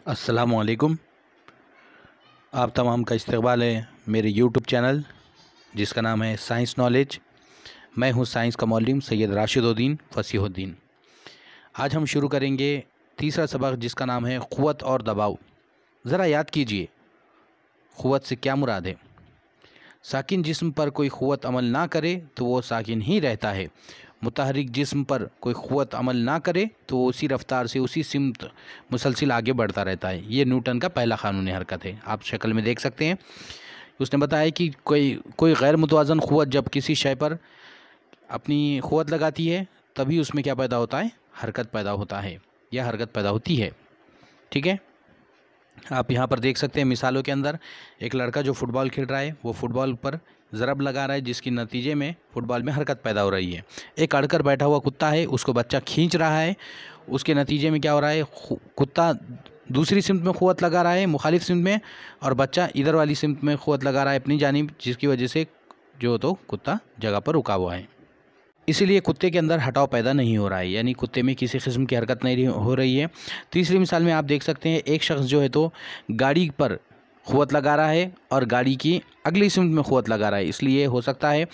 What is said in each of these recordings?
अस्सलामुअलैकुम। आप तमाम का इस्तकबाल है मेरे यूट्यूब चैनल जिसका नाम है साइंस नॉलेज। मैं हूं साइंस का मौलवी सैयद राशिदुद्दीन फसीहुद्दीन। आज हम शुरू करेंगे तीसरा सबक जिसका नाम है क़ुव्वत और दबाव। ज़रा याद कीजिए, क़ुव्वत से क्या मुराद है? साकिन जिस्म पर कोई क़ुव्वत अमल ना करे तो वो साकिन ही रहता है। मुतहरिक जिस्म पर कोई क़ुव्वत अमल ना करे तो वो उसी रफ्तार से उसी सिमत मुसलसिल आगे बढ़ता रहता है। ये न्यूटन का पहला कानून हरकत है, आप शक्ल में देख सकते हैं। उसने बताया कि कोई गैर मुतवाज़न क़ुव्वत जब किसी शय पर अपनी क़ुव्वत लगाती है तभी उसमें क्या पैदा होता है? हरकत पैदा होता है या हरकत पैदा होती है। ठीक है, आप यहाँ पर देख सकते हैं मिसालों के अंदर एक लड़का जो फुटबॉल खेल रहा है वो फुटबॉल पर ज़रब लगा रहा है जिसकी नतीजे में फुटबॉल में हरकत पैदा हो रही है। एक अड़कर बैठा हुआ कुत्ता है, उसको बच्चा खींच रहा है, उसके नतीजे में क्या हो रहा है? कुत्ता दूसरी सिमत में क़ुव्वत लगा रहा है मुखालिफ सिमत में, और बच्चा इधर वाली सिमत में क़ुव्वत लगा रहा है अपनी जानिब, जिसकी वजह से जो तो कुत्ता जगह पर रुका हुआ है। इसीलिए कुत्ते के अंदर हटाव पैदा नहीं हो रहा है, यानी कुत्ते में किसी किस्म की हरकत नहीं हो रही है। तीसरी मिसाल में आप देख सकते हैं एक शख्स जो है तो गाड़ी पर क़ुव्वत लगा रहा है और गाड़ी की अगली सिमत में क़ुव्वत लगा रहा है। इसलिए हो सकता है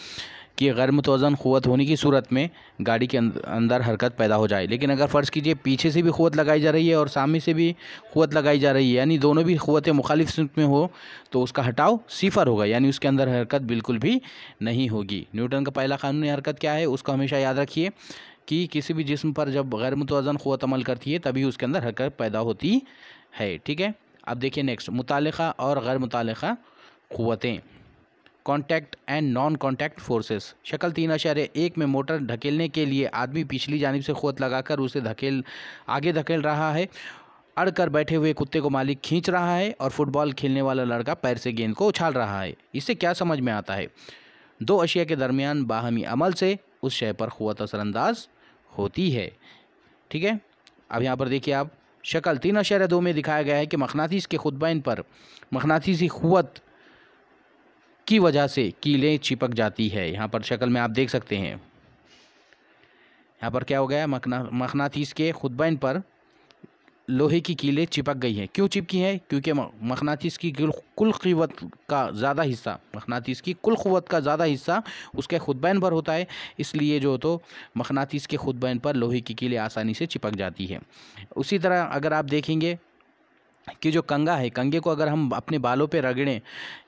कि गैर मुतवज़न क़ुव्वत होने की सूरत में गाड़ी के अंदर हरकत पैदा हो जाए। लेकिन अगर फ़र्ज़ कीजिए पीछे से भी क़ुव्वत लगाई जा रही है और सामने से भी क़ुव्वत लगाई जा रही है, यानी दोनों भी क़ुव्वतें मुखालिफ सिमत में हो, तो उसका हटाव सिफ़र होगा, यानी उसके अंदर हरकत बिल्कुल भी नहीं होगी। न्यूटन का पहला कानून हरकत क्या है उसको हमेशा याद रखिए कि किसी भी जिस्म पर जब गैर मुतवज़न क़ुव्वत अमल करती है तभी उसके अंदर हरकत पैदा होती है। ठीक है, अब देखिए नेक्स्ट, मुतालिक़ा और गैर मुतालिक़ा क़ुव्वतें, contact and non contact forces. शक्ल 3.1 में मोटर ढकेलने के लिए आदमी पिछली जानिब से क़ुव्वत लगाकर उसे आगे धकेल रहा है। अड़कर बैठे हुए कुत्ते को मालिक खींच रहा है और फुटबॉल खेलने वाला लड़का पैर से गेंद को उछाल रहा है। इससे क्या समझ में आता है? दो अशिया के दरमियान बाहमी अमल से उस शय पर क़ुव्वत असरअंदाज होती है। ठीक है, अब यहाँ पर देखिए आप, शक्ल 3.2 में दिखाया गया है कि मक़नातीस के खुतबैन पर मक़नातीसी क़ुव्वत की वजह से कीलें चिपक जाती है। यहाँ पर शक्ल में आप देख सकते हैं, यहाँ पर क्या हो गया? मक़नातीस के खुतबैन पर लोहे की कीलें चिपक गई हैं। क्यों चिपकी हैं? क्योंकि मक़नातीस की कुल क़ुव्वत का ज़्यादा हिस्सा, मक़नातीस की कुल क़ुव्वत का ज़्यादा हिस्सा उसके खुतबैन पर होता है। इसलिए जो तो मक़नातीस के खुतबैन पर लोहे की कीलें आसानी से चिपक जाती हैं। उसी तरह अगर आप देखेंगे कि जो कंगा है, कंगे को अगर हम अपने बालों पे रगड़ें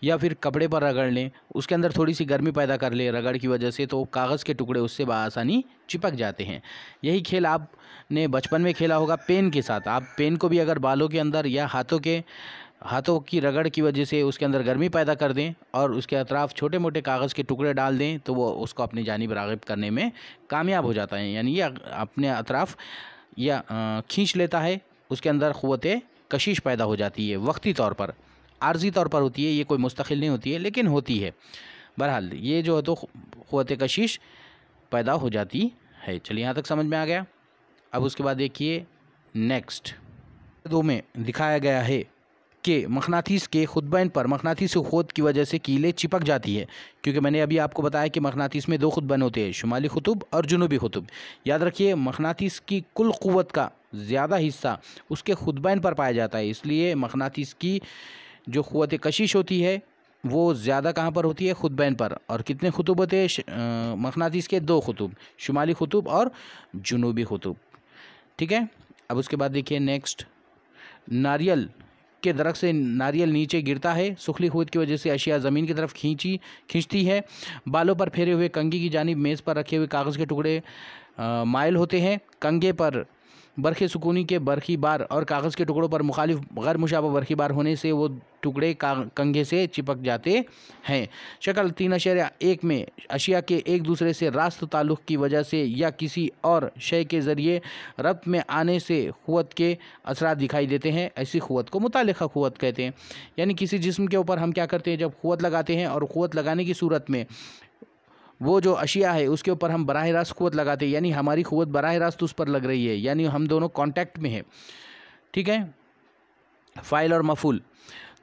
या फिर कपड़े पर रगड़ लें, उसके अंदर थोड़ी सी गर्मी पैदा कर ले रगड़ की वजह से, तो कागज़ के टुकड़े उससे बआसानी चिपक जाते हैं। यही खेल आपने बचपन में खेला होगा पेन के साथ। आप पेन को भी अगर बालों के अंदर या हाथों की रगड़ की वजह से उसके अंदर गर्मी पैदा कर दें और उसके अतराफ़ छोटे मोटे कागज़ के टुकड़े डाल दें तो वो उसको अपनी जानिब राग़िब करने में कामयाब हो जाता है, यानी ये अपने अतराफ़ या खींच लेता है। उसके अंदर क़ुव्वत कशिश पैदा हो जाती है, वक्ती तौर पर, आर्जी तौर पर होती है, ये कोई मुस्तकिल नहीं होती है लेकिन होती है। बहरहाल ये जो है तो क़ुव्वत कशिश पैदा हो जाती है। चलिए यहाँ तक समझ में आ गया। अब उसके बाद देखिए नेक्स्ट 2 में दिखाया गया है कि मक़नातीस के खुतबैन पर मक़नातीसी क़ुव्वत की वजह से कीलें चिपक जाती है, क्योंकि मैंने अभी आपको बताया कि मक़नातीस में 2 खुतबैन होते हैं, शुमाली क़ुतुब और जुनूबी क़ुतुब। याद रखिए मक़नातीस की कुल क़ुव्वत का ज़्यादा हिस्सा उसके खुतबैन पर पाया जाता है। इसलिए मक़नातीस की जो क़ुव्वत कशिश होती है वो ज़्यादा कहाँ पर होती है? खुतबैन पर। और कितने क़ुतुब होते हैं मक़नातीस के? 2 क़ुतुब, शुमाली क़ुतुब और जुनूबी क़ुतुब। ठीक है, अब उसके बाद देखिए नेक्स्ट, नारियल के दरख्त से नारियल नीचे गिरता है, सुखली क़ुव्वत की वजह से अशिया ज़मीन की तरफ खींचती है। बालों पर फेरे हुए कंघी की जानिब मेज़ पर रखे हुए कागज़ के टुकड़े माइल होते हैं। कंघे पर बरखे सुकूनी के बरखी बार और कागज़ के टुकड़ों पर मुखालिफ गैर मुशाबह बरखी बार होने से वो टुकड़े कंघे से चिपक जाते हैं। शक्ल 3.1 में अशिया के एक दूसरे से रास्त ताल्लुक़ की वजह से या किसी और शय के ज़रिए रब्त में आने से क़ुव्वत के असरात दिखाई देते हैं। ऐसी क़ुव्वत को मुतालिक़ा क़ुव्वत कहते हैं। यानी किसी जिस्म के ऊपर हम क्या करते हैं, जब क़ुव्वत लगाते हैं और क़ुव्वत लगाने की सूरत में वो जो अशिया है उसके ऊपर हम बराह रास्त क़ुव्वत लगाते हैं, यानी हमारी क़ुव्वत बराह रास्त उस पर लग रही है, यानी हम दोनों कांटेक्ट में हैं। ठीक है, फ़ाइल और मफ़ूल,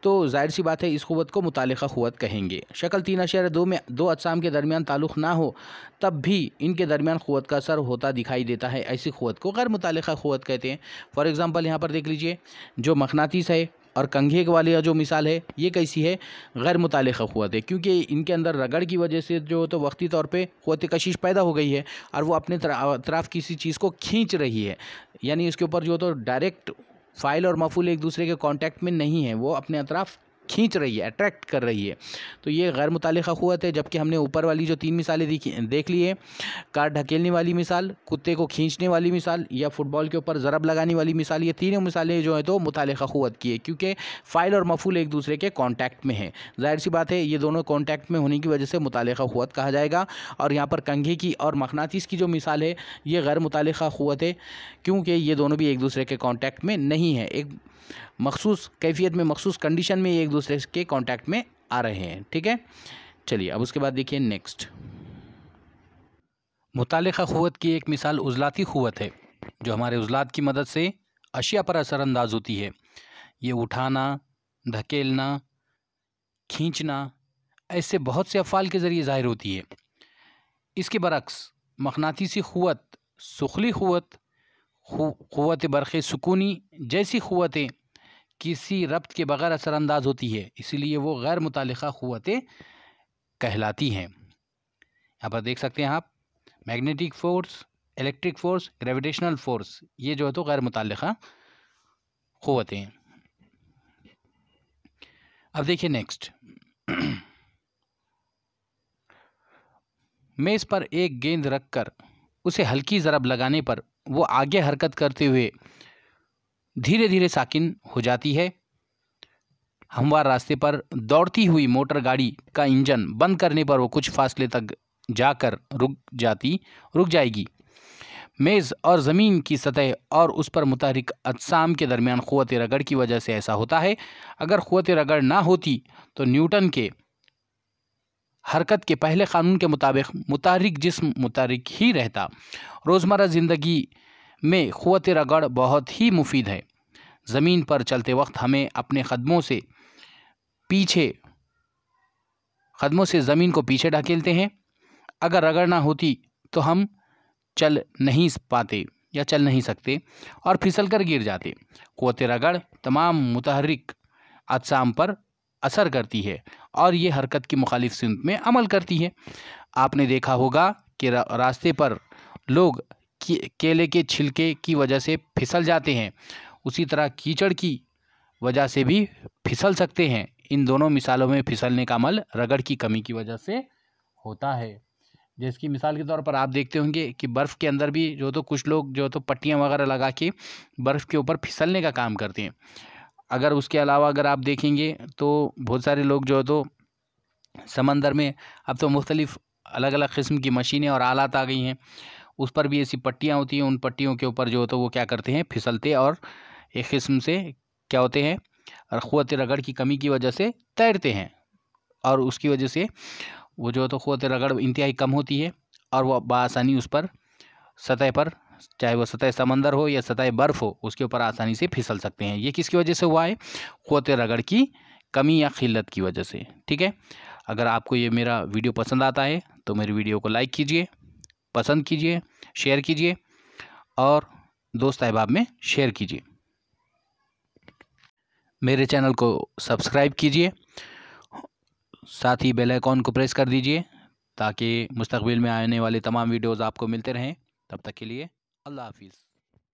तो जाहिर सी बात है इस क़ुव्वत को मुतालिका क़ुव्वत कहेंगे। शक्ल 3.2 में दो अजसाम के दरमियान ताल्लुक़ ना हो तब भी इनके दरमियान क़ुव्वत का असर होता दिखाई देता है, ऐसी क़ुव्वत को गैर मुतालिका क़ुव्वत कहते हैं। फॉर एग्ज़ाम्पल यहाँ पर देख लीजिए, जो मक़नातीस है और कंघे वाली जो मिसाल है ये कैसी है, गैर मुतालिका क़ुव्वत है, क्योंकि इनके अंदर रगड़ की वजह से जो तो वक्ती तौर पे क़ुव्वत कशिश पैदा हो गई है और वो अपने तरफ किसी चीज़ को खींच रही है, यानी इसके ऊपर जो तो डायरेक्ट फ़ाइल और मफ़ूल एक दूसरे के कांटेक्ट में नहीं है, वो अपने अतराफ़ खींच रही है, अट्रैक्ट कर रही है, तो ये गैर मुतालिका क़ुव्वत है। जबकि हमने ऊपर वाली जो 3 मिसालें देख ली है, कार ढकेलने वाली मिसाल, कुत्ते को खींचने वाली मिसाल या फुटबॉल के ऊपर ज़रब लगाने वाली मिसाल, ये तीनों मिसालें जो है तो मुतालिका क़ुव्वत की है, क्योंकि फ़ाइल और मफ़ूल एक दूसरे के कॉन्टैक्ट में है। ज़ाहिर सी बात है ये दोनों कॉन्टैक्ट में होने की वजह से मुतालिका क़ुव्वत कहा जाएगा। और यहाँ पर कंघे की और मक़नातीस की जो मिसाल है ये गैर मुतालिका क़ुव्वत है, क्योंकि ये दोनों भी एक दूसरे के कॉन्टैक्ट में नहीं है, एक मखसूस कैफियत में, मखसूस कंडीशन में एक दूसरे के कांटेक्ट में आ रहे हैं। ठीक है, चलिए अब उसके बाद देखिए नेक्स्ट। मुतालिका क़ुव्वत की एक मिसाल उज़लाती क़ुव्वत है, जो हमारे उज़लात की मदद से अशिया पर असरअंदाज होती है। ये उठाना, धकेलना, खींचना, ऐसे बहुत से अफ़आल के ज़रिए ज़ाहिर होती है। इसके बरक्स मक़नातीसी क़ुव्वत, सुखली क़ुव्वत, क़ुव्वत बरक़ सुकूनी जैसी क़ुव्वतें किसी रब्त के बगैर असरअंदाज होती है, इसीलिए वो गैर मुतालिका क़ुव्वतें कहलाती हैं। यहाँ पर देख सकते हैं आप, magnetic force, electric force, gravitational force, ये जो है तो गैर मुतालिका क़ुव्वतें हैं। अब देखिए नेक्स्ट। मेज़ पर एक गेंद रखकर उसे हल्की ज़रब लगाने पर वो आगे हरकत करते हुए धीरे धीरे साकिन हो जाती है। हमवार रास्ते पर दौड़ती हुई मोटर गाड़ी का इंजन बंद करने पर वो कुछ फासले तक जाकर रुक जाएगी। मेज़ और ज़मीन की सतह और उस पर मुतहरिक अजसाम के दरमियान क़ुव्वत रगड़ की वजह से ऐसा होता है। अगर क़ुव्वत रगड़ ना होती तो न्यूटन के हरकत के पहले क़ानून के मुताबिक मुतहरिक जिस्म मुतहरिक ही रहता। रोज़मर्रा ज़िंदगी में क़ुव्वत रगड़ बहुत ही मुफीद है। ज़मीन पर चलते वक्त हमें अपने क़दमों से ज़मीन को पीछे ढकेलते हैं। अगर रगड़ ना होती तो हम चल नहीं पाते या चल नहीं सकते और फिसल कर गिर जाते। क़ुव्वत रगड़ तमाम मुतहरिक अजसाम पर असर करती है और ये हरकत की मुखालिफ सिमत में अमल करती है। आपने देखा होगा कि रास्ते पर लोग केले के छिलके की वजह से फिसल जाते हैं, उसी तरह कीचड़ की वजह से भी फिसल सकते हैं। इन दोनों मिसालों में फिसलने का अमल रगड़ की कमी की वजह से होता है। जिसकी मिसाल के तौर पर आप देखते होंगे कि बर्फ़ के अंदर भी जो तो कुछ लोग जो तो पट्टियाँ वगैरह लगा के बर्फ़ के ऊपर फिसलने का काम करते हैं। अगर उसके अलावा अगर आप देखेंगे तो बहुत सारे लोग जो तो समंदर में अब तो मुख्तलिफ़ अलग अलग किस्म की मशीनें और आलात आ गई हैं, उस पर भी ऐसी पट्टियाँ होती हैं। उन पट्टियों के ऊपर जो तो वो क्या करते हैं, फिसलते और एक किस्म से क्या होते हैं, क़ुव्वत रगड़ की कमी की वजह से तैरते हैं और उसकी वजह से वो जो तो क़ुव्वत रगड़ इंतहाई कम होती है और वो बआसानी उस पर सतह पर, चाहे वो सतह समंदर हो या सतह बर्फ़ हो, उसके ऊपर आसानी से फिसल सकते हैं। ये किसकी वजह से हुआ है? क़ुव्वत रगड़ की कमी या क़िल्लत की वजह से। ठीक है, अगर आपको ये मेरा वीडियो पसंद आता है तो मेरी वीडियो को लाइक कीजिए, पसंद कीजिए, शेयर कीजिए और दोस्त अहबाब में शेयर कीजिए। मेरे चैनल को सब्सक्राइब कीजिए, साथ ही बेल आइकॉन को प्रेस कर दीजिए ताकि मुस्तक़बिल में आने वाले तमाम वीडियोज़ आपको मिलते रहें। तब तक के लिए अल्लाह हाफ़िज़।